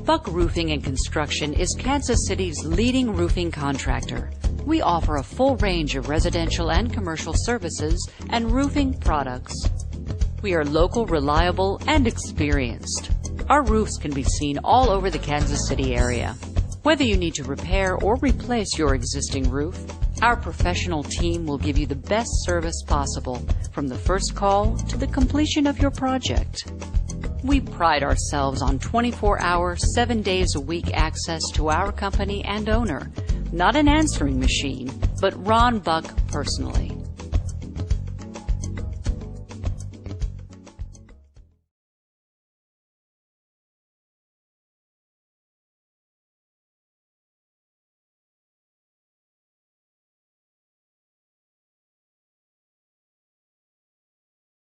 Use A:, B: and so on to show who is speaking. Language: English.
A: RBuck Roofing and Construction is Kansas City's leading roofing contractor. We offer a full range of residential and commercial services and roofing products. We are local, reliable, and experienced. Our roofs can be seen all over the Kansas City area. Whether you need to repair or replace your existing roof, our professional team will give you the best service possible, from the first call to the completion of your project. We pride ourselves on 24-hour, 7 days a week access to our company and owner. Not an answering machine, but Ron Buck personally.